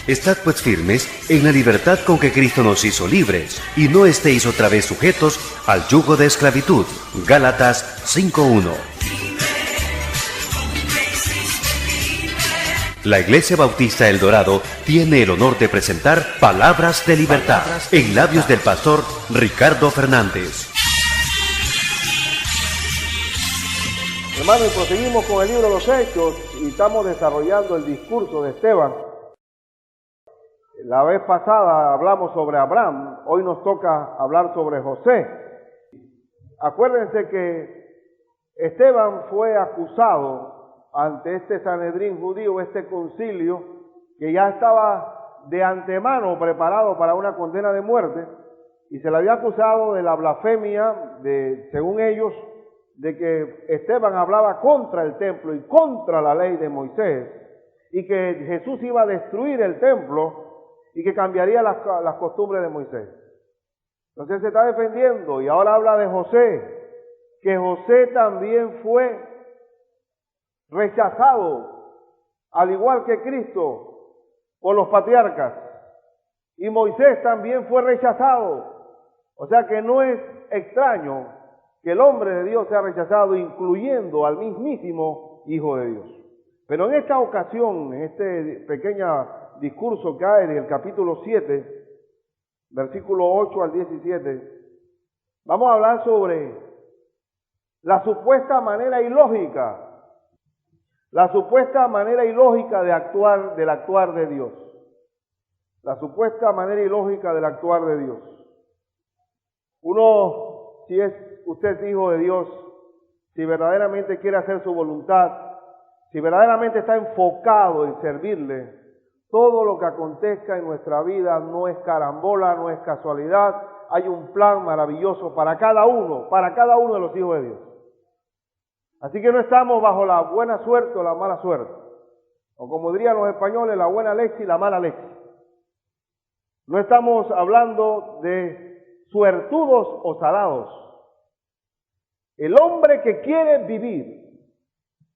Estad pues firmes en la libertad con que Cristo nos hizo libres, y no estéis otra vez sujetos al yugo de esclavitud. Gálatas 5:1. La Iglesia Bautista El Dorado tiene el honor de presentar Palabras de Libertad en labios del pastor Ricardo Fernández. Hermanos, y proseguimos con el libro de los Hechos y estamos desarrollando el discurso de Esteban. La vez pasada hablamos sobre Abraham, hoy nos toca hablar sobre José. Acuérdense que Esteban fue acusado ante este Sanedrín judío, este concilio, que ya estaba de antemano preparado para una condena de muerte, y se le había acusado de la blasfemia, según ellos, de que Esteban hablaba contra el templo y contra la ley de Moisés, y que Jesús iba a destruir el templo y que cambiaría las costumbres de Moisés. Entonces se está defendiendo y ahora habla de José, que José también fue rechazado, al igual que Cristo, por los patriarcas, y Moisés también fue rechazado. O sea que no es extraño que el hombre de Dios sea rechazado, incluyendo al mismísimo Hijo de Dios. Pero en esta ocasión, en este pequeño discurso que hay del capítulo 7, versículo 8 al 17, vamos a hablar sobre la supuesta manera ilógica, del actuar de Dios. La supuesta manera ilógica del actuar de Dios. Uno, si usted es hijo de Dios, si verdaderamente quiere hacer su voluntad, si verdaderamente está enfocado en servirle, todo lo que acontezca en nuestra vida no es carambola, no es casualidad, hay un plan maravilloso para cada uno de los hijos de Dios. Así que no estamos bajo la buena suerte o la mala suerte, o como dirían los españoles, la buena leche y la mala leche. No estamos hablando de suertudos o salados. El hombre que quiere vivir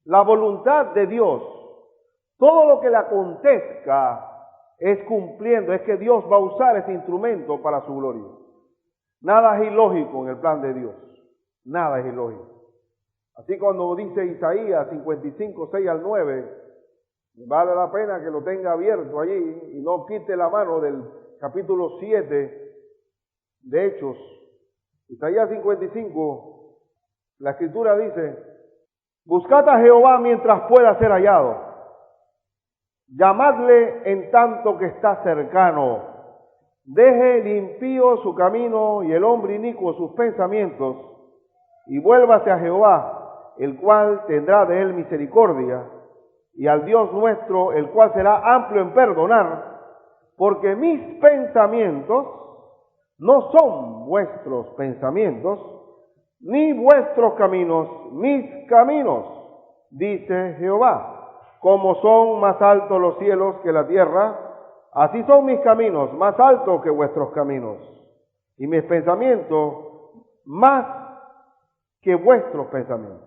la voluntad de Dios, todo lo que le acontezca es cumpliendo, es que Dios va a usar ese instrumento para su gloria. Nada es ilógico en el plan de Dios, nada es ilógico. Así cuando dice Isaías 55, 6 al 9, vale la pena que lo tenga abierto allí y no quite la mano del capítulo 7 de Hechos. Isaías 55, la Escritura dice: buscad a Jehová mientras pueda ser hallado, llamadle en tanto que está cercano. Deje el impío su camino y el hombre inicuo sus pensamientos, y vuélvase a Jehová, el cual tendrá de él misericordia, y al Dios nuestro, el cual será amplio en perdonar, porque mis pensamientos no son vuestros pensamientos, ni vuestros caminos mis caminos, dice Jehová. Como son más altos los cielos que la tierra, así son mis caminos más altos que vuestros caminos, y mis pensamientos más que vuestros pensamientos.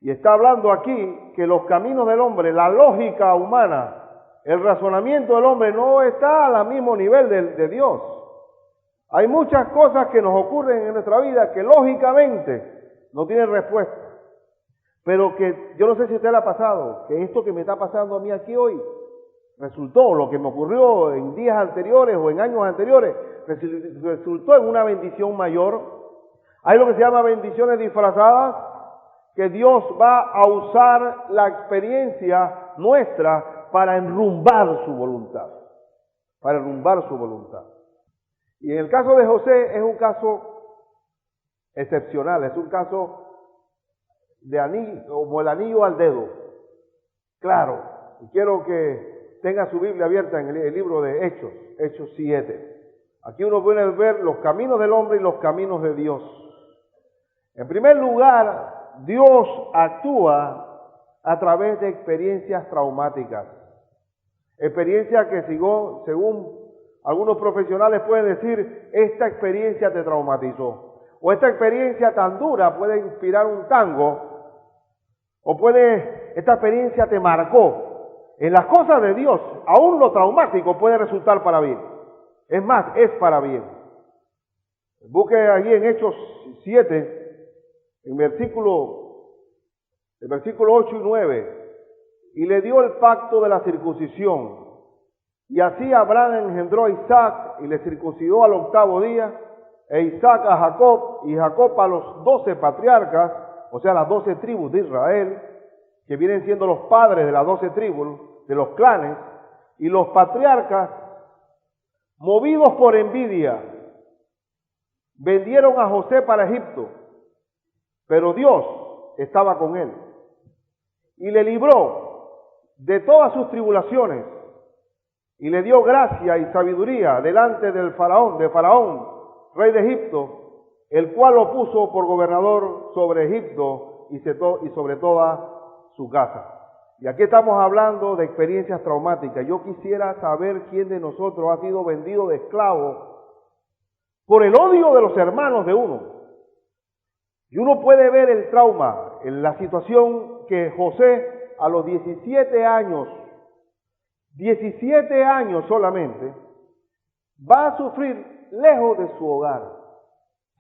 Y está hablando aquí que los caminos del hombre, la lógica humana, el razonamiento del hombre no está al mismo nivel de Dios. Hay muchas cosas que nos ocurren en nuestra vida que lógicamente no tienen respuesta. Pero que yo no sé si a usted le ha pasado, que esto que me está pasando a mí aquí hoy, resultó, lo que me ocurrió en días anteriores o en años anteriores, resultó en una bendición mayor. Hay lo que se llama bendiciones disfrazadas, que Dios va a usar la experiencia nuestra para enrumbar su voluntad. Y en el caso de José es un caso excepcional, es un caso de anillo, como el anillo al dedo. Claro, y quiero que tenga su Biblia abierta en el libro de Hechos 7. Aquí uno puede ver los caminos del hombre y los caminos de Dios. En primer lugar, Dios actúa a través de experiencias traumáticas. Experiencias que según algunos profesionales pueden decir, esta experiencia te traumatizó. O esta experiencia tan dura puede inspirar un tango, o esta experiencia te marcó. en las cosas de Dios, aún lo traumático puede resultar para bien. Es más, es para bien. Busque allí en Hechos 7, en el versículo 8 y 9, y le dio el pacto de la circuncisión. Y así Abraham engendró a Isaac y le circuncidó al 8º día, e Isaac a Jacob, y Jacob a los 12 patriarcas, o sea, las 12 tribus de Israel, que vienen siendo los padres de las 12 tribus, de los clanes, y los patriarcas, movidos por envidia, vendieron a José para Egipto, pero Dios estaba con él, y le libró de todas sus tribulaciones, y le dio gracia y sabiduría delante de Faraón, rey de Egipto, el cual lo puso por gobernador sobre Egipto y sobre toda su casa. Y aquí estamos hablando de experiencias traumáticas. Yo quisiera saber quién de nosotros ha sido vendido de esclavo por el odio de los hermanos de uno. Y uno puede ver el trauma en la situación que José a los 17 años solamente, va a sufrir lejos de su hogar,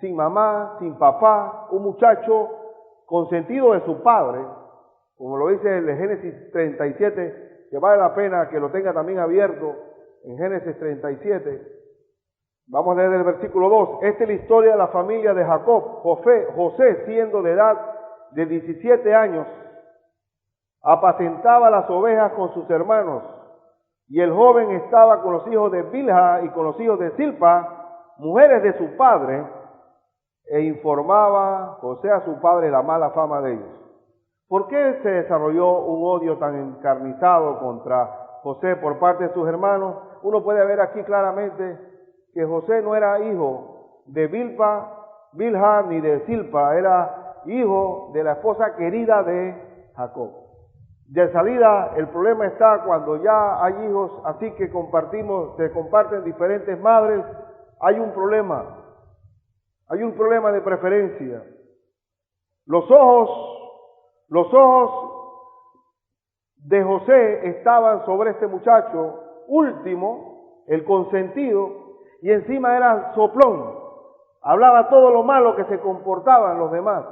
sin mamá, sin papá, un muchacho consentido de su padre, como lo dice el Génesis 37, que vale la pena que lo tenga también abierto en Génesis 37. Vamos a leer el versículo 2. Esta es la historia de la familia de Jacob. José, siendo de edad de 17 años, apacentaba las ovejas con sus hermanos, y el joven estaba con los hijos de Bilha y con los hijos de Silpa, mujeres de su padre, e informaba José a su padre la mala fama de ellos. ¿Por qué se desarrolló un odio tan encarnizado contra José por parte de sus hermanos? Uno puede ver aquí claramente que José no era hijo de Bilha ni de Silpa, era hijo de la esposa querida de Jacob. De salida, el problema está cuando ya hay hijos así que se comparten diferentes madres, hay un problema de preferencia. Los ojos de José estaban sobre este muchacho último, el consentido, y encima era soplón, hablaba todo lo malo que se comportaban los demás.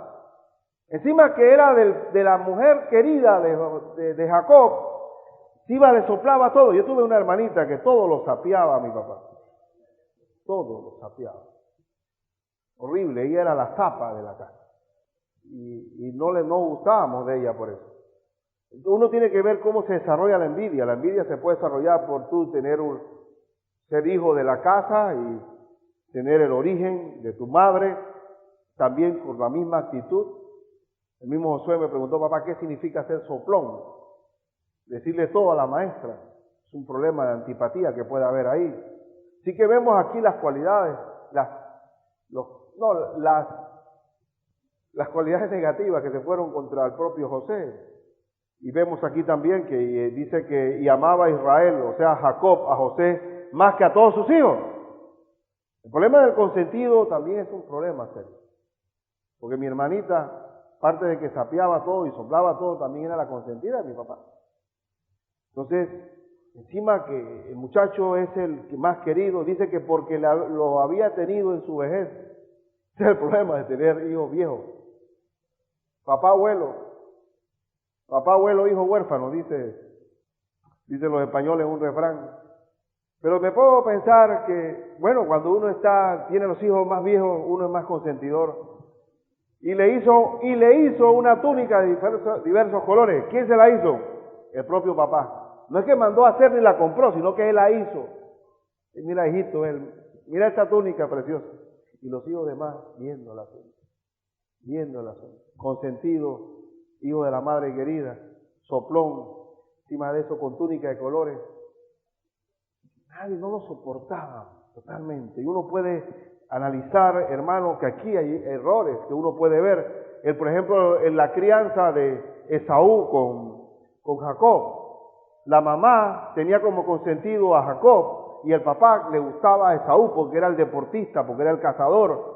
Encima que era de la mujer querida de Jacob, encima le soplaba todo. Yo tuve una hermanita que todo lo sapeaba a mi papá, todo lo sapeaba. Horrible, ella era la zapa de la casa. Y no gustábamos de ella por eso. Uno tiene que ver cómo se desarrolla la envidia. La envidia se puede desarrollar por tú ser hijo de la casa y tener el origen de tu madre, también con la misma actitud. El mismo Josué me preguntó, papá, ¿qué significa ser soplón? Decirle todo a la maestra. Es un problema de antipatía que puede haber ahí. Así que vemos aquí las cualidades, las cualidades negativas que se fueron contra el propio José. Y vemos aquí también que dice que y amaba a Israel, o sea, Jacob, a José, más que a todos sus hijos. El problema del consentido también es un problema serio. Porque mi hermanita, aparte de que sapeaba todo y soplaba todo, también era la consentida de mi papá. Entonces, encima que el muchacho es el que más querido, dice que porque lo había tenido en su vejez. Ese es el problema de tener hijos viejos. Papá abuelo, hijo huérfano, dicen los españoles en un refrán. Pero me puedo pensar que, bueno, cuando uno tiene los hijos más viejos, uno es más consentidor. Y le hizo una túnica de diversos colores. ¿Quién se la hizo? El propio papá. No es que mandó a hacer ni la compró, sino que él la hizo. Y mira, hijito, mira esta túnica preciosa. Y los hijos demás viendo la túnica. Consentido, hijo de la madre querida, soplón, encima de eso con túnica de colores. Nadie no lo soportaba totalmente. Y uno puede analizar, hermano, que aquí hay errores que uno puede ver. Por ejemplo, en la crianza de Esaú con Jacob. La mamá tenía como consentido a Jacob y el papá le gustaba a Esaú porque era el deportista, porque era el cazador.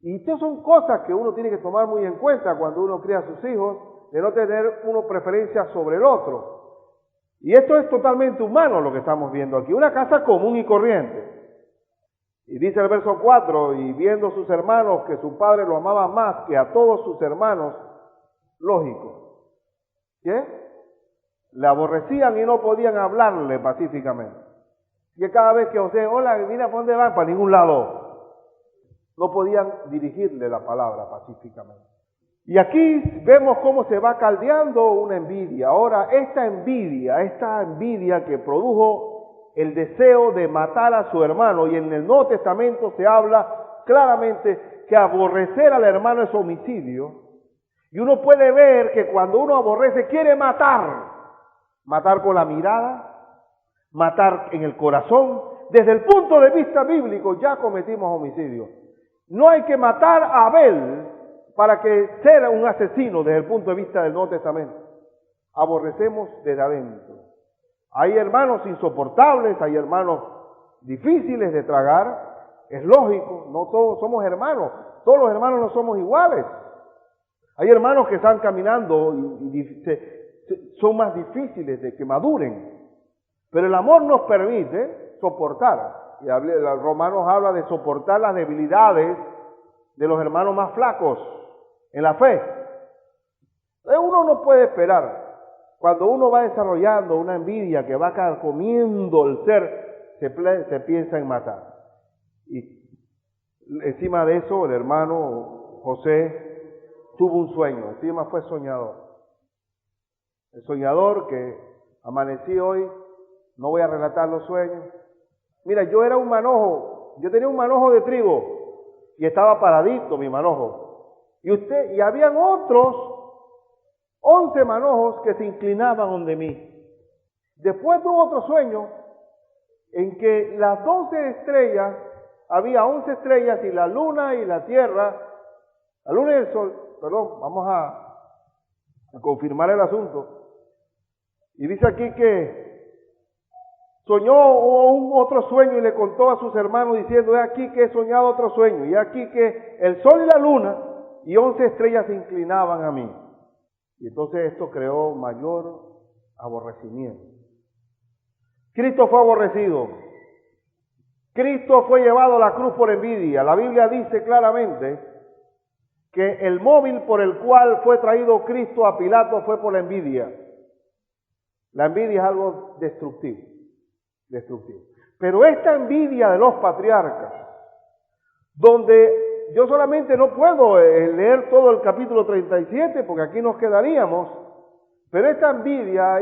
Y estas son cosas que uno tiene que tomar muy en cuenta cuando uno cría a sus hijos, de no tener una preferencia sobre el otro. Y esto es totalmente humano lo que estamos viendo aquí, una casa común y corriente. Y dice el verso 4, y viendo sus hermanos que su padre lo amaba más que a todos sus hermanos, lógico, ¿qué? Le aborrecían y no podían hablarle pacíficamente. Y cada vez que José, hola, mira, ¿para dónde van? Para ningún lado. No podían dirigirle la palabra pacíficamente. Y aquí vemos cómo se va caldeando una envidia. Ahora, esta envidia que produjo el deseo de matar a su hermano, y en el Nuevo Testamento se habla claramente que aborrecer al hermano es homicidio. Y uno puede ver que cuando uno aborrece, quiere matar con la mirada, matar en el corazón. Desde el punto de vista bíblico ya cometimos homicidio. No hay que matar a Abel para que sea un asesino desde el punto de vista del Nuevo Testamento. Aborrecemos desde adentro. Hay hermanos insoportables, hay hermanos difíciles de tragar. Es lógico, no todos somos hermanos. Todos los hermanos no somos iguales. Hay hermanos que están caminando y son más difíciles de que maduren. Pero el amor nos permite soportar. Y Romanos habla de soportar las debilidades de los hermanos más flacos en la fe. Uno no puede esperar. Cuando uno va desarrollando una envidia que va carcomiendo el ser, se piensa en matar. Y encima de eso, el hermano José tuvo un sueño. Encima fue soñador. El soñador que amanecí hoy, no voy a relatar los sueños. Mira, yo era un manojo, yo tenía un manojo de trigo y estaba paradito mi manojo. Y habían otros 11 manojos que se inclinaban donde mí. Después tuve otro sueño en que las 12 estrellas, había 11 estrellas y la luna y la tierra, la luna y el sol, perdón, vamos a confirmar el asunto. Y dice aquí que soñó un otro sueño y le contó a sus hermanos diciendo, he aquí que he soñado otro sueño, y he aquí que el sol y la luna y 11 estrellas se inclinaban a mí. Y entonces esto creó mayor aborrecimiento. Cristo fue aborrecido. Cristo fue llevado a la cruz por envidia. La Biblia dice claramente que el móvil por el cual fue traído Cristo a Pilato fue por la envidia. La envidia es algo destructivo. Pero esta envidia de los patriarcas, donde yo solamente no puedo leer todo el capítulo 37 porque aquí nos quedaríamos, pero esta envidia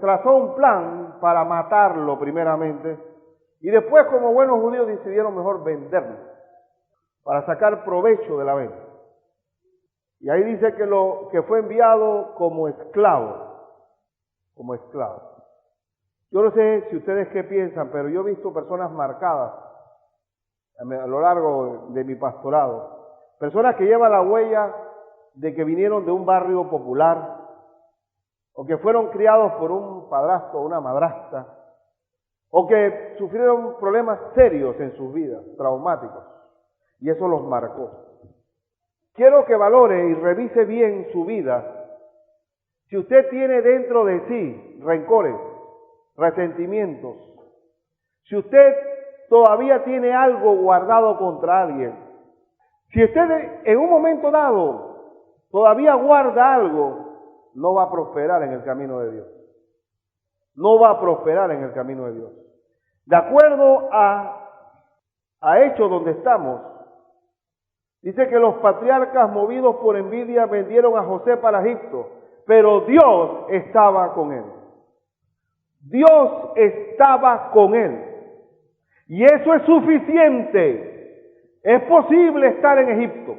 trazó un plan para matarlo primeramente y después como buenos judíos decidieron mejor venderlo para sacar provecho de la venta. Y ahí dice que fue enviado como esclavo. Yo no sé si ustedes qué piensan, pero yo he visto personas marcadas a lo largo de mi pastorado. Personas que llevan la huella de que vinieron de un barrio popular o que fueron criados por un padrastro o una madrastra o que sufrieron problemas serios en sus vidas, traumáticos, y eso los marcó. Quiero que valore y revise bien su vida. Si usted tiene dentro de sí rencores, resentimientos, si usted todavía tiene algo guardado contra alguien, si usted en un momento dado todavía guarda algo, no va a prosperar en el camino de Dios. No va a prosperar en el camino de Dios. De acuerdo a Hechos donde estamos, dice que los patriarcas movidos por envidia vendieron a José para Egipto, pero Dios estaba con él. Dios estaba con él. Y eso es suficiente. Es posible estar en Egipto.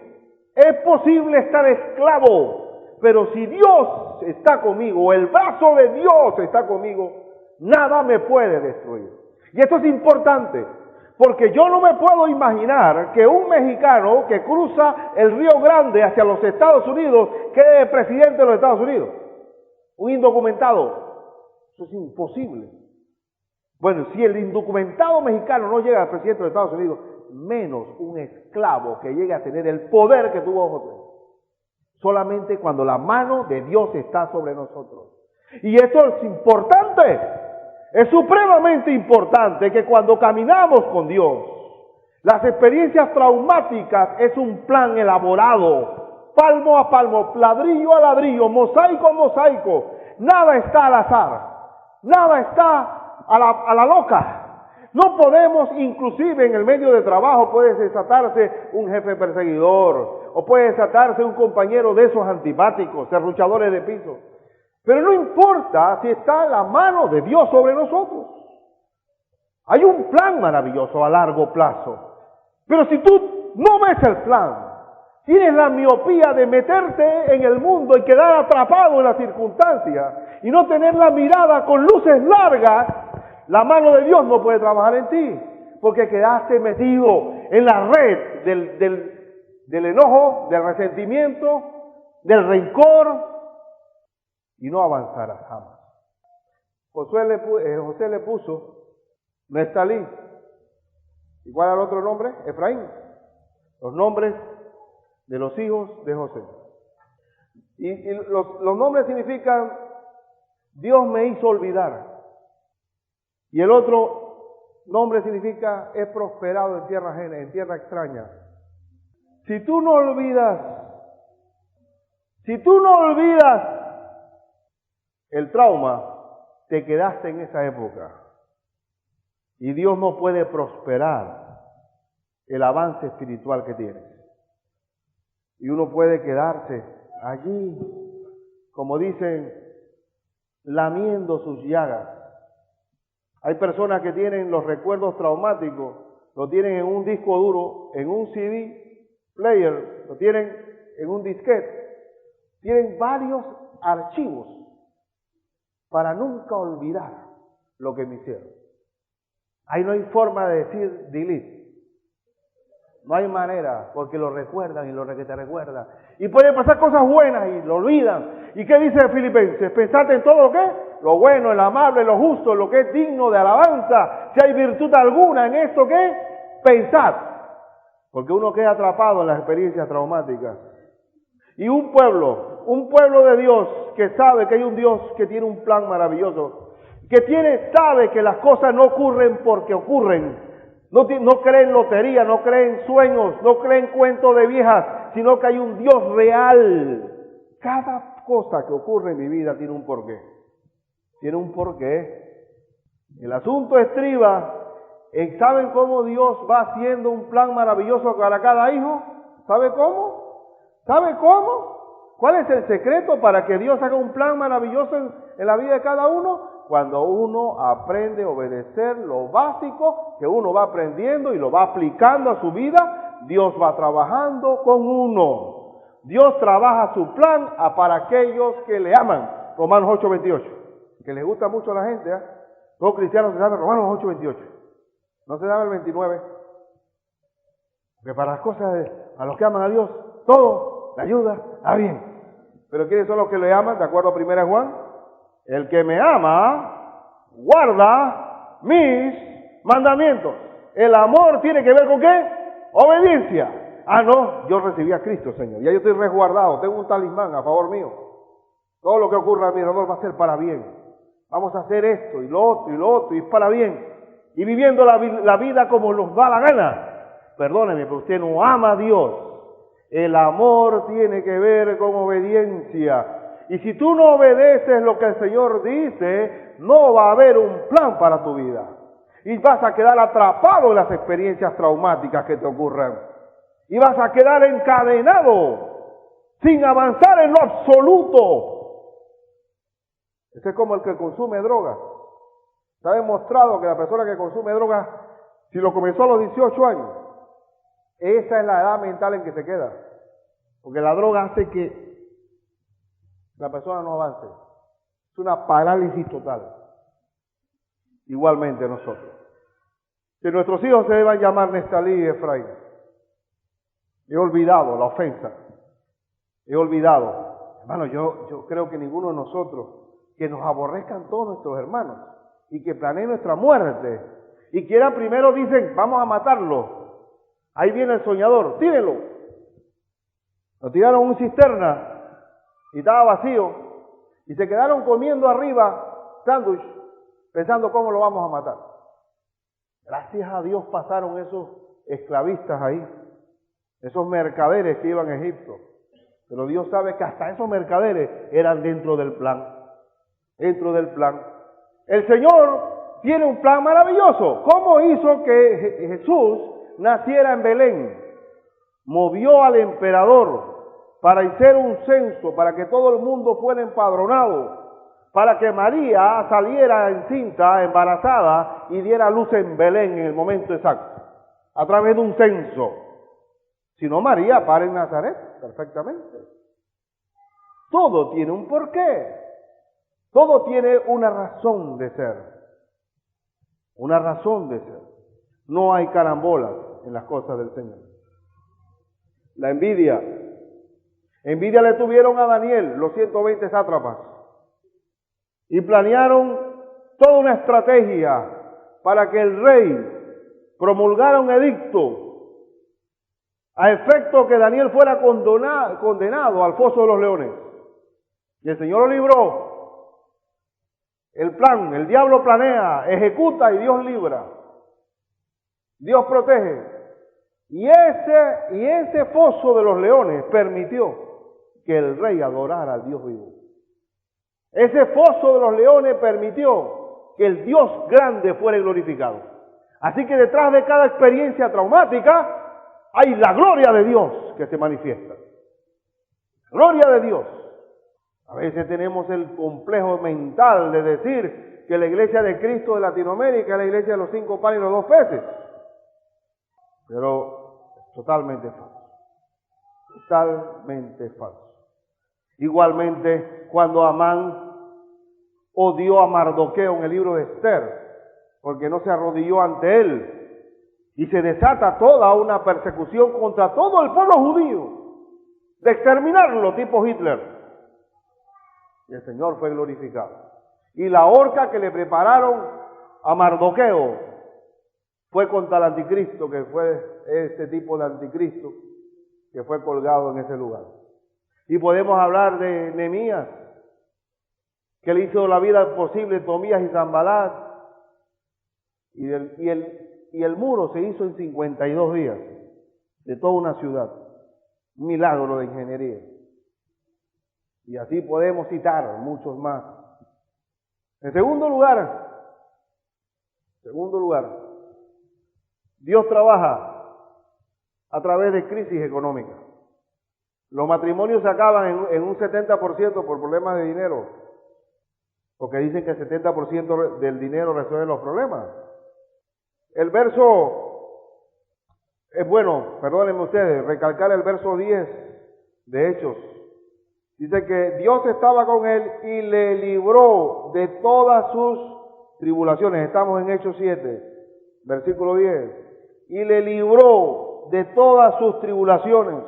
Es posible estar esclavo. Pero si Dios está conmigo, el brazo de Dios está conmigo, nada me puede destruir. Y esto es importante, porque yo no me puedo imaginar que un mexicano que cruza el Río Grande hacia los Estados Unidos quede presidente de los Estados Unidos. Un indocumentado. Eso es imposible. Bueno, si el indocumentado mexicano no llega al presidente de los Estados Unidos, menos un esclavo que llegue a tener el poder que tuvo José. Solamente cuando la mano de Dios está sobre nosotros. Y esto es importante, es supremamente importante que cuando caminamos con Dios, las experiencias traumáticas es un plan elaborado, palmo a palmo, ladrillo a ladrillo, mosaico a mosaico. Nada está al azar, nada está a la loca. No podemos, inclusive en el medio de trabajo puede desatarse un jefe perseguidor, o puede desatarse un compañero de esos antipáticos, serruchadores de piso. Pero no importa si está la mano de Dios sobre nosotros. Hay un plan maravilloso a largo plazo. Pero si tú no ves el plan, tienes la miopía de meterte en el mundo y quedar atrapado en las circunstancias y no tener la mirada con luces largas, la mano de Dios no puede trabajar en ti, porque quedaste metido en la red del enojo, del resentimiento, del rencor, y no avanzarás jamás. José le puso Neftalí. ¿Y cuál era el otro nombre? Efraín. Los nombres de los hijos de José. Y los nombres significan Dios me hizo olvidar. Y el otro nombre significa he prosperado en tierra ajena, en tierra extraña. Si tú no olvidas el trauma, te quedaste en esa época. Y Dios no puede prosperar el avance espiritual que tienes. Y uno puede quedarse allí, como dicen, lamiendo sus llagas. Hay personas que tienen los recuerdos traumáticos, lo tienen en un disco duro, en un CD player, lo tienen en un disquete. Tienen varios archivos para nunca olvidar lo que me hicieron. Ahí no hay forma de decir delete. No hay manera, porque lo recuerdan y lo que te recuerdan. Y pueden pasar cosas buenas y lo olvidan. ¿Y qué dice Filipenses? Pensad en todo lo que es, lo bueno, el amable, lo justo, lo que es digno de alabanza. Si hay virtud alguna en esto, ¿qué? Pensad. Porque uno queda atrapado en las experiencias traumáticas. Y un pueblo de Dios que sabe que hay un Dios que tiene un plan maravilloso, sabe que las cosas no ocurren porque ocurren. No cree en lotería, no cree en sueños, no cree en cuentos de viejas, sino que hay un Dios real. Cada cosa que ocurre en mi vida tiene un porqué. Tiene un porqué. El asunto estriba en, ¿saben cómo Dios va haciendo un plan maravilloso para cada hijo? ¿Sabe cómo? ¿Sabe cómo? ¿Cuál es el secreto para que Dios haga un plan maravilloso en la vida de cada uno? Cuando uno aprende a obedecer lo básico que uno va aprendiendo y lo va aplicando a su vida, Dios va trabajando con uno. Dios trabaja su plan para aquellos que le aman. Romanos 8:28. Que les gusta mucho a la gente, ¿eh? Todos cristianos se saben Romanos 8:28. No se sabe el 29. Porque para las cosas, a los que aman a Dios, todo le ayuda a bien. Pero ¿quiénes son los que le aman? De acuerdo a 1 Juan. El que me ama, guarda mis mandamientos. El amor tiene que ver con ¿qué? Obediencia. Ah, no, yo recibí a Cristo, Señor. Ya yo estoy resguardado, tengo un talismán a favor mío. Todo lo que ocurra a mi alrededor va a ser para bien. Vamos a hacer esto y lo otro y lo otro y es para bien. Y viviendo la vida como nos da la gana. Perdóneme, pero usted no ama a Dios. El amor tiene que ver con obediencia. Y si tú no obedeces lo que el Señor dice, no va a haber un plan para tu vida. Y vas a quedar atrapado en las experiencias traumáticas que te ocurran. Y vas a quedar encadenado, sin avanzar en lo absoluto. Ese es como el que consume drogas. Está demostrado que la persona que consume drogas, si lo comenzó a los 18 años, esa es la edad mental en que se queda. Porque la droga hace que la persona no avance. Es una parálisis total. Igualmente nosotros. Que nuestros hijos se deban llamar Neftalí y Efraín. He olvidado la ofensa. He olvidado. Hermano, yo creo que ninguno de nosotros, que nos aborrezcan todos nuestros hermanos y que planeen nuestra muerte y quieran primero dicen, vamos a matarlo. Ahí viene el soñador, tírenlo. Lo tiraron en una cisterna y estaba vacío. Y se quedaron comiendo arriba sándwich, pensando cómo lo vamos a matar. Gracias a Dios pasaron esos esclavistas ahí, esos mercaderes que iban a Egipto. Pero Dios sabe que hasta esos mercaderes eran dentro del plan. Dentro del plan. El Señor tiene un plan maravilloso. ¿Cómo hizo que Jesús naciera en Belén? Movió al emperador para hacer un censo, para que todo el mundo fuera empadronado, para que María saliera encinta, embarazada, y diera luz en Belén en el momento exacto, a través de un censo. Si no, María para en Nazaret perfectamente. Todo tiene un porqué. Todo tiene una razón de ser. Una razón de ser. No hay carambolas en las cosas del Señor. La envidia. Envidia le tuvieron a Daniel, los 120 sátrapas. Y planearon toda una estrategia para que el rey promulgara un edicto a efecto que Daniel fuera condenado al foso de los leones. Y el Señor lo libró. El plan, el diablo planea, ejecuta y Dios libra. Dios protege. Y ese foso de los leones permitió que el rey adorara al Dios vivo. Ese foso de los leones permitió que el Dios grande fuera glorificado. Así que detrás de cada experiencia traumática hay la gloria de Dios que se manifiesta. Gloria de Dios. A veces tenemos el complejo mental de decir que la iglesia de Cristo de Latinoamérica es la iglesia de los 5 panes y los 2 peces. Pero es totalmente falso. Totalmente falso. Igualmente, cuando Amán odió a Mardoqueo en el libro de Esther, porque no se arrodilló ante él, y se desata toda una persecución contra todo el pueblo judío, de exterminarlo, tipo Hitler. Y el Señor fue glorificado. Y la horca que le prepararon a Mardoqueo fue contra el anticristo, que fue este tipo de anticristo que fue colgado en ese lugar. Y podemos hablar de Nehemías, que le hizo la vida posible a Tobías y Sanbalat, y el muro se hizo en 52 días, de toda una ciudad. Un milagro de ingeniería. Y así podemos citar muchos más. En segundo lugar, Dios trabaja a través de crisis económicas. Los matrimonios se acaban en un 70% por problemas de dinero, porque dicen que el 70% del dinero resuelve los problemas. El verso, es bueno, perdónenme ustedes, recalcar el verso 10 de Hechos. Dice que Dios estaba con él y le libró de todas sus tribulaciones. Estamos en Hechos 7, versículo 10. Y le libró de todas sus tribulaciones.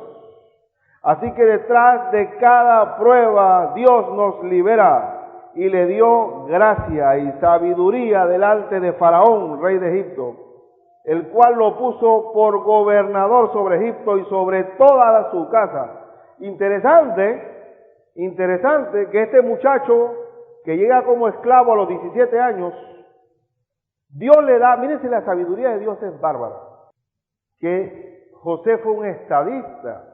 Así que detrás de cada prueba Dios nos libera y le dio gracia y sabiduría delante de Faraón, rey de Egipto, el cual lo puso por gobernador sobre Egipto y sobre toda su casa. Interesante que este muchacho que llega como esclavo a los 17 años, Dios le da, mírense, la sabiduría de Dios es bárbara, que José fue un estadista.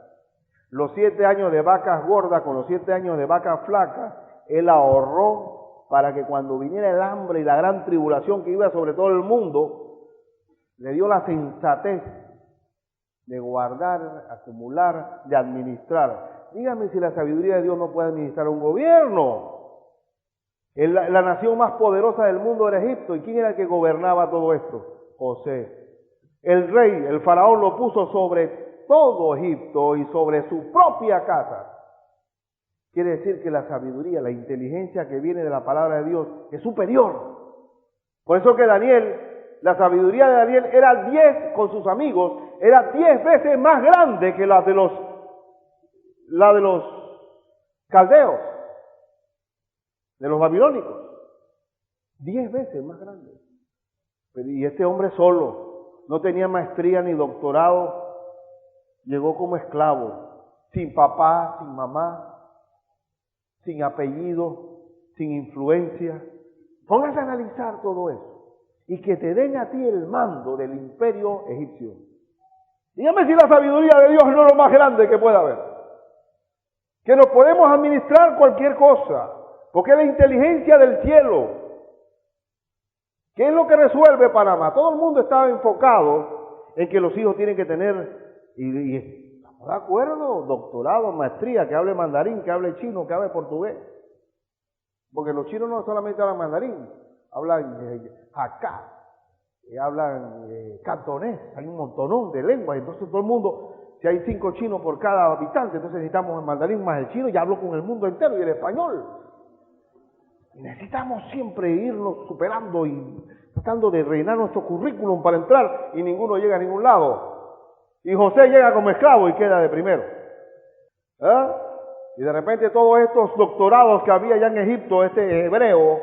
Los 7 años de vacas gordas con los 7 años de vacas flacas, él ahorró para que cuando viniera el hambre y la gran tribulación que iba sobre todo el mundo, le dio la sensatez de guardar, acumular, de administrar. Dígame si la sabiduría de Dios no puede administrar un gobierno. La nación más poderosa del mundo era Egipto. ¿Y quién era el que gobernaba todo esto? José. El rey, el faraón, lo puso sobre todo Egipto y sobre su propia casa. Quiere decir que la sabiduría, la inteligencia que viene de la palabra de Dios es superior. Por eso que Daniel, la sabiduría de Daniel era 10 con sus amigos, era 10 veces más grande que la de los caldeos, de los babilónicos. 10 veces más grande. Y este hombre solo, no tenía maestría ni doctorado, llegó como esclavo, sin papá, sin mamá, sin apellido, sin influencia. Póngase a analizar todo eso y que te den a ti el mando del imperio egipcio. Dígame si la sabiduría de Dios no es lo más grande que pueda haber. Que nos podemos administrar cualquier cosa, porque es la inteligencia del cielo. ¿Qué es lo que resuelve Panamá? Todo el mundo estaba enfocado en que los hijos tienen que tener, y estamos de acuerdo, doctorado, maestría, que hable mandarín, que hable chino, que hable portugués. Porque los chinos no solamente hablan mandarín, hablan hakka, hablan cantonés, hay un montonón de lenguas. Entonces todo el mundo, si hay 5 chinos por cada habitante, entonces necesitamos el mandarín más el chino, ya hablo con el mundo entero y el español. Y necesitamos siempre irnos superando y tratando de rellenar nuestro currículum para entrar y ninguno llega a ningún lado. Y José llega como esclavo y queda de primero. Y de repente todos estos doctorados que había allá en Egipto, este hebreo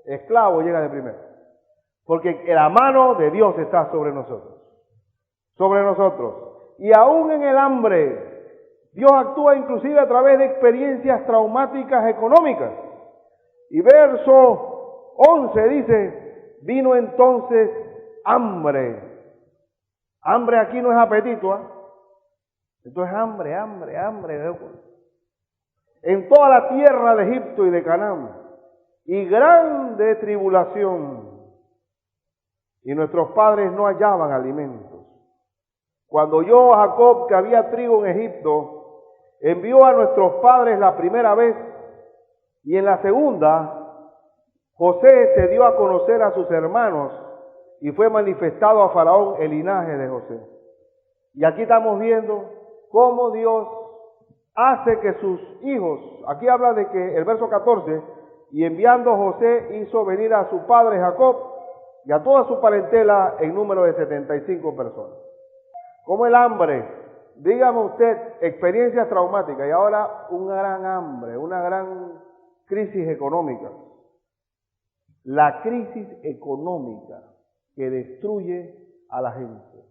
esclavo llega de primero. Porque la mano de Dios está sobre nosotros. Sobre nosotros. Y aún en el hambre, Dios actúa inclusive a través de experiencias traumáticas económicas. Y verso 11 dice, vino entonces hambre. Hambre aquí no es apetito, esto es hambre. En toda la tierra de Egipto y de Canaán, y grande tribulación. Y nuestros padres no hallaban alimentos. Cuando oyó Jacob que había trigo en Egipto, envió a nuestros padres la primera vez, y en la segunda, José se dio a conocer a sus hermanos, y fue manifestado a Faraón el linaje de José. Y aquí estamos viendo cómo Dios hace que sus hijos, aquí habla de que el verso 14, y enviando José hizo venir a su padre Jacob y a toda su parentela en número de 75 personas. Como el hambre, dígame usted, experiencias traumáticas y ahora un gran hambre, una gran crisis económica. La crisis económica que destruye a la gente.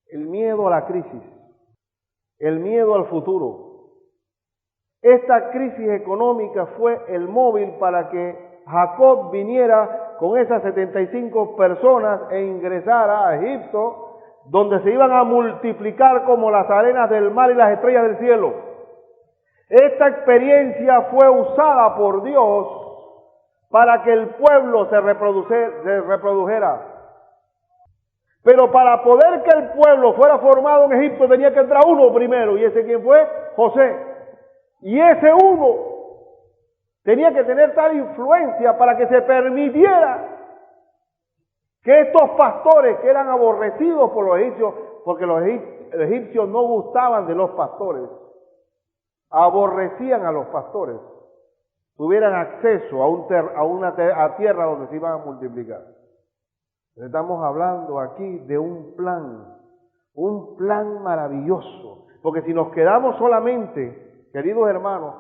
El miedo a la crisis, el miedo al futuro. Esta crisis económica fue el móvil para que Jacob viniera con esas 75 personas e ingresara a Egipto, donde se iban a multiplicar como las arenas del mar y las estrellas del cielo. Esta experiencia fue usada por Dios para que el pueblo se reprodujera. Pero para poder que el pueblo fuera formado en Egipto tenía que entrar uno primero. ¿Y ese quién fue? José. Y ese uno tenía que tener tal influencia para que se permitiera que estos pastores que eran aborrecidos por los egipcios, porque los egipcios no gustaban de los pastores, aborrecían a los pastores, tuvieran acceso a una tierra donde se iban a multiplicar. Estamos hablando aquí de un plan maravilloso, porque si nos quedamos solamente, queridos hermanos,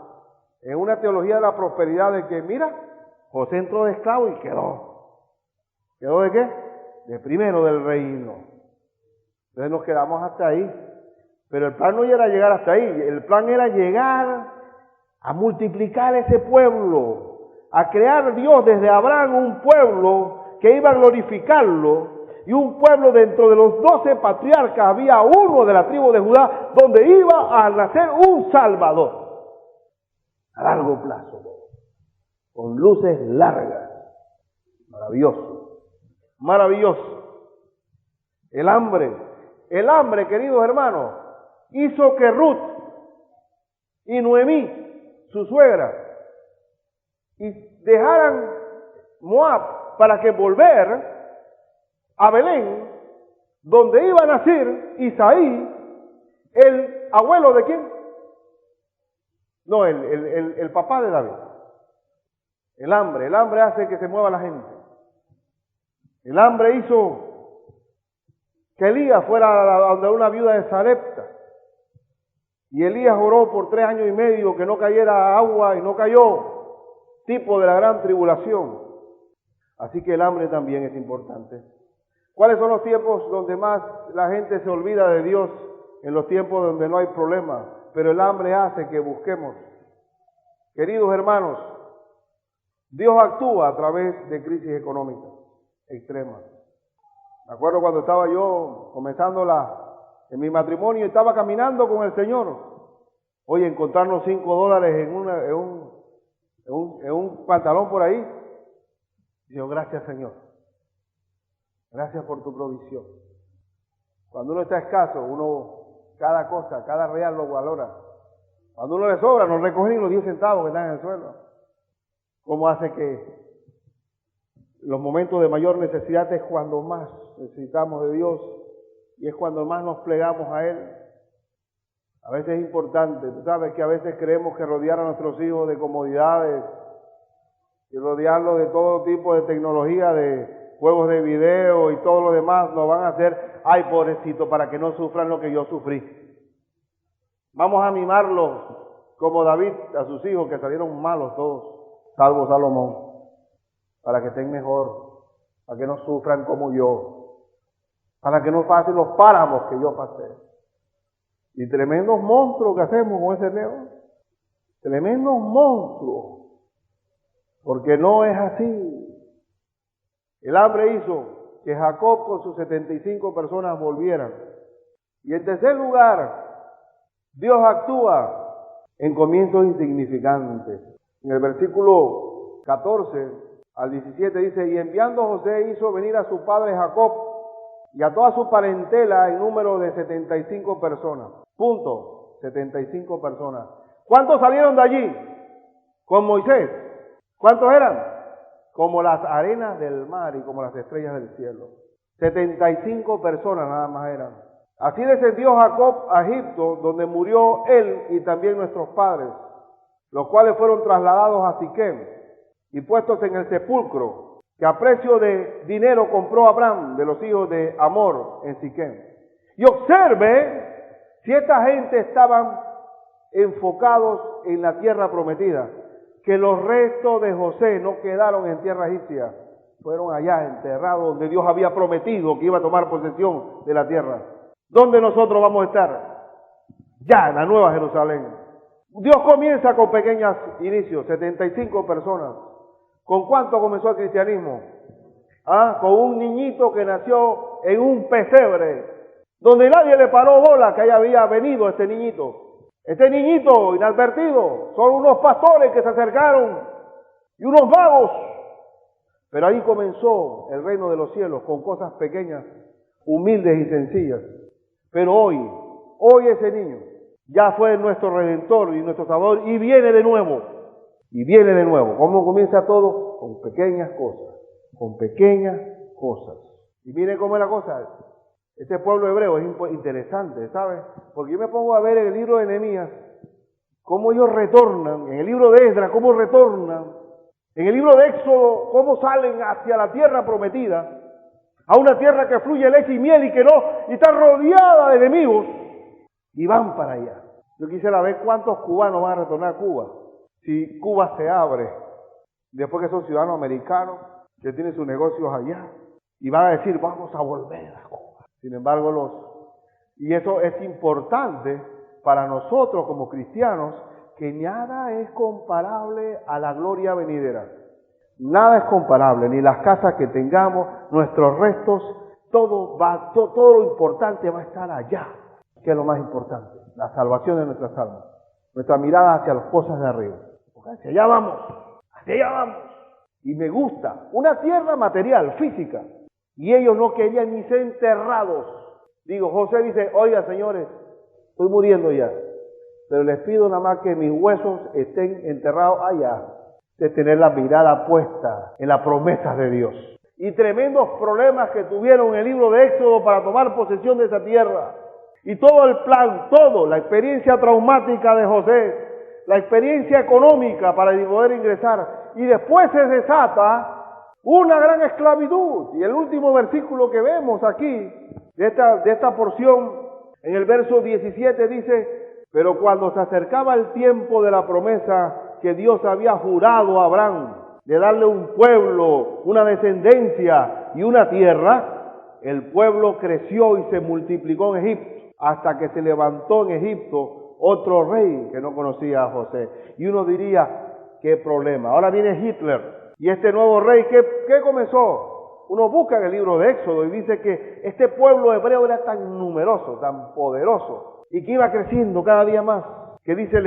en una teología de la prosperidad de que, mira, José entró de esclavo y quedó. ¿Quedó de qué? De primero del reino. Entonces nos quedamos hasta ahí. Pero el plan no era llegar hasta ahí, el plan era llegar a multiplicar ese pueblo, a crear Dios desde Abraham un pueblo que iba a glorificarlo, y un pueblo dentro de los 12 patriarcas había uno de la tribu de Judá donde iba a nacer un Salvador a largo plazo, con luces largas. Maravilloso. El hambre, queridos hermanos, hizo que Ruth y Noemí, su suegra, y dejaran Moab para que volver a Belén, donde iba a nacer Isaí, el abuelo de quién? No, el papá de David. El hambre hace que se mueva la gente. El hambre hizo que Elías fuera a donde una viuda de Sarepta. Y Elías oró por 3 años y medio que no cayera agua y no cayó, tipo de la gran tribulación. Así que el hambre también es importante. ¿Cuáles son los tiempos donde más la gente se olvida de Dios? En los tiempos donde no hay problema. Pero el hambre hace que busquemos. Queridos hermanos, Dios actúa a través de crisis económicas extremas. Me acuerdo cuando estaba yo comenzando en mi matrimonio, estaba caminando con el Señor. Oye, encontrarnos $5 en un pantalón por ahí. Digo, gracias Señor. Gracias por tu provisión. Cuando uno está escaso, cada cosa, cada real lo valora. Cuando uno le sobra, no recoge ni los 10 centavos que están en el suelo. ¿Cómo hace que los momentos de mayor necesidad es cuando más necesitamos de Dios y es cuando más nos plegamos a Él? A veces es importante, tú sabes que a veces creemos que rodear a nuestros hijos de comodidades y rodearlos de todo tipo de tecnología, de juegos de video y todo lo demás, nos van a hacer, ay pobrecito, para que no sufran lo que yo sufrí. Vamos a mimarlos como David a sus hijos, que salieron malos todos, salvo Salomón, para que estén mejor, para que no sufran como yo, para que no pasen los páramos que yo pasé. Y tremendos monstruos que hacemos con ese Leo, tremendos monstruos, porque no es así. El hambre hizo que Jacob con sus 75 personas volvieran. Y en tercer lugar, Dios actúa en comienzos insignificantes. En el versículo 14 al 17 dice, y enviando José hizo venir a su padre Jacob y a toda su parentela en número de 75 personas. Punto. 75 personas. ¿Cuántos salieron de allí con Moisés? ¿Cuántos eran? Como las arenas del mar y como las estrellas del cielo. 75 personas nada más eran. Así descendió Jacob a Egipto, donde murió él y también nuestros padres, los cuales fueron trasladados a Siquem y puestos en el sepulcro, que a precio de dinero compró Abraham de los hijos de Amor en Siquem. Y observe si esta gente estaban enfocados en la tierra prometida, que los restos de José no quedaron en tierra egipcia, fueron allá enterrados donde Dios había prometido que iba a tomar posesión de la tierra. ¿Dónde nosotros vamos a estar? Ya en la Nueva Jerusalén. Dios comienza con pequeños inicios, 75 personas. ¿Con cuánto comenzó el cristianismo? Con un niñito que nació en un pesebre, donde nadie le paró bola que haya había venido este niñito. Este niñito inadvertido, son unos pastores que se acercaron y unos vagos. Pero ahí comenzó el reino de los cielos con cosas pequeñas, humildes y sencillas. Pero hoy ese niño ya fue nuestro Redentor y nuestro Salvador y viene de nuevo. Y viene de nuevo. ¿Cómo comienza todo? Con pequeñas cosas. Con pequeñas cosas. Y miren cómo es la cosa. Este pueblo hebreo es interesante, ¿sabes? Porque yo me pongo a ver en el libro de Nehemías cómo ellos retornan, en el libro de Esdras cómo retornan, en el libro de Éxodo cómo salen hacia la tierra prometida, a una tierra que fluye leche y miel y está rodeada de enemigos, y van para allá. Yo quisiera ver cuántos cubanos van a retornar a Cuba, si Cuba se abre, después que son ciudadanos americanos, que tienen sus negocios allá, y van a decir, vamos a volver a Cuba. Sin embargo, y eso es importante para nosotros como cristianos, que nada es comparable a la gloria venidera. Nada es comparable, ni las casas que tengamos, nuestros restos, todo lo importante va a estar allá, que es lo más importante, la salvación de nuestras almas, nuestra mirada hacia las cosas de arriba. Porque hacia allá vamos. Y me gusta, una tierra material, física, y ellos no querían ni ser enterrados. Digo, José dice, oiga señores, estoy muriendo ya, pero les pido nada más que mis huesos estén enterrados allá, de tener la mirada puesta en las promesas de Dios. Y tremendos problemas que tuvieron en el libro de Éxodo para tomar posesión de esa tierra. Y todo el plan, la experiencia traumática de José, la experiencia económica para poder ingresar. Y después se desata una gran esclavitud. Y el último versículo que vemos aquí, de esta porción, en el verso 17 dice, pero cuando se acercaba el tiempo de la promesa que Dios había jurado a Abraham, de darle un pueblo, una descendencia y una tierra, el pueblo creció y se multiplicó en Egipto, hasta que se levantó en Egipto otro rey que no conocía a José. Y uno diría, ¿qué problema? Ahora viene Hitler Y este nuevo rey, ¿qué comenzó? Uno busca en el libro de Éxodo y dice que este pueblo hebreo era tan numeroso, tan poderoso, y que iba creciendo cada día más, que dice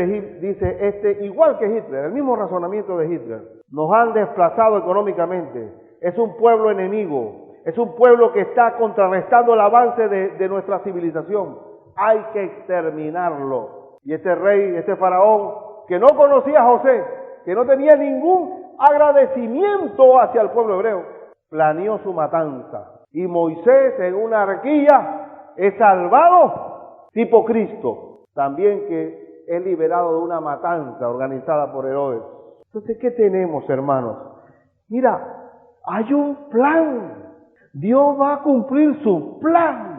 igual que Hitler, el mismo razonamiento de Hitler, nos han desplazado económicamente, es un pueblo enemigo, es un pueblo que está contrarrestando el avance de nuestra civilización, hay que exterminarlo. Y este rey, este faraón, que no conocía a José, que no tenía ningún agradecimiento hacia el pueblo hebreo, planeó su matanza. Y Moisés, en una arquilla, es salvado, tipo Cristo, también que es liberado de una matanza organizada por Herodes. Entonces, ¿qué tenemos, hermanos? Mira, hay un plan. Dios va a cumplir su plan.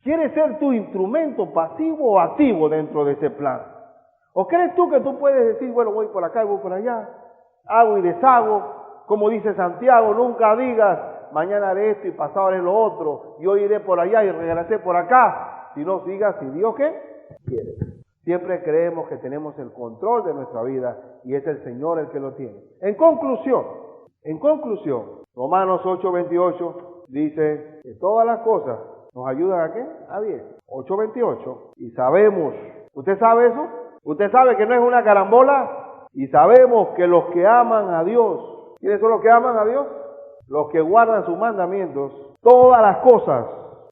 ¿Quieres ser tu instrumento pasivo o activo dentro de ese plan? ¿O crees tú que tú puedes decir, bueno, voy por acá y voy por allá, hago y deshago? Como dice Santiago, nunca digas, mañana haré esto y pasado haré lo otro, y hoy iré por allá y regresaré por acá, sino digas, si Dios ¿qué? Quiere. Siempre creemos que tenemos el control de nuestra vida y es el Señor el que lo tiene. En conclusión, Romanos 8:28 dice que todas las cosas nos ayudan ¿a qué? A bien. 8:28. Y sabemos, ¿usted sabe eso? ¿Usted sabe que no es una carambola? Y sabemos que los que aman a Dios, ¿quiénes son los que aman a Dios? Los que guardan sus mandamientos, todas las cosas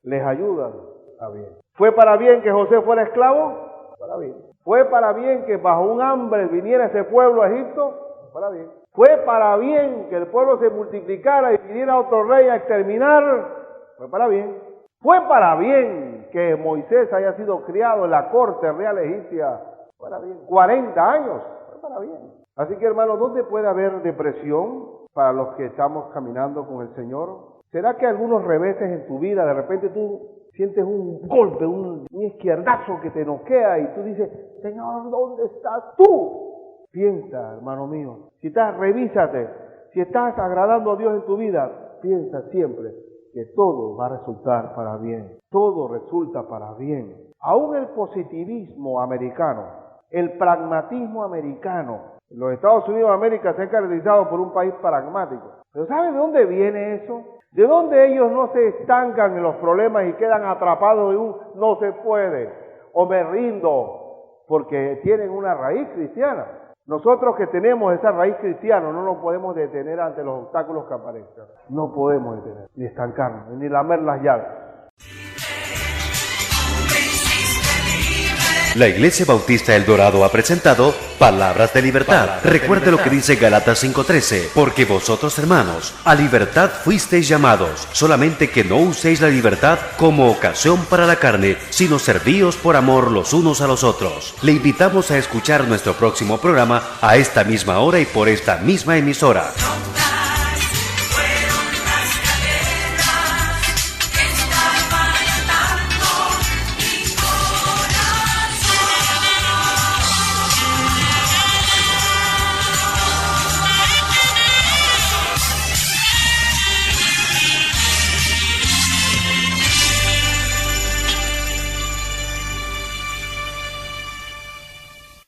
les ayudan a bien. ¿Fue para bien que José fuera esclavo? Para bien. ¿Fue para bien que bajo un hambre viniera ese pueblo a Egipto? Para bien. ¿Fue para bien que el pueblo se multiplicara y viniera otro rey a exterminar? Fue para bien. ¿Fue para bien que Moisés haya sido criado en la corte real egipcia? Para bien. 40 años. Fue para bien. Así que, hermanos, ¿dónde puede haber depresión para los que estamos caminando con el Señor? ¿Será que algunos reveses en tu vida, de repente tú sientes un golpe, un izquierdazo que te noquea y tú dices, Señor, ¿dónde estás tú? Piensa, hermano mío, revísate, si estás agradando a Dios en tu vida, piensa siempre que todo va a resultar para bien, todo resulta para bien. Aún el positivismo americano, el pragmatismo americano, los Estados Unidos de América se han caracterizado por un país pragmático. Pero ¿sabe de dónde viene eso? ¿De dónde ellos no se estancan en los problemas y quedan atrapados en un no se puede o me rindo? Porque tienen una raíz cristiana. Nosotros que tenemos esa raíz cristiana no nos podemos detener ante los obstáculos que aparezcan. No podemos detener, ni estancarnos, ni lamer las llaves. La Iglesia Bautista El Dorado ha presentado Palabras de Libertad. Recuerde lo que dice Gálatas 5:13, porque vosotros, hermanos, a libertad fuisteis llamados, solamente que no uséis la libertad como ocasión para la carne, sino servíos por amor los unos a los otros. Le invitamos a escuchar nuestro próximo programa a esta misma hora y por esta misma emisora.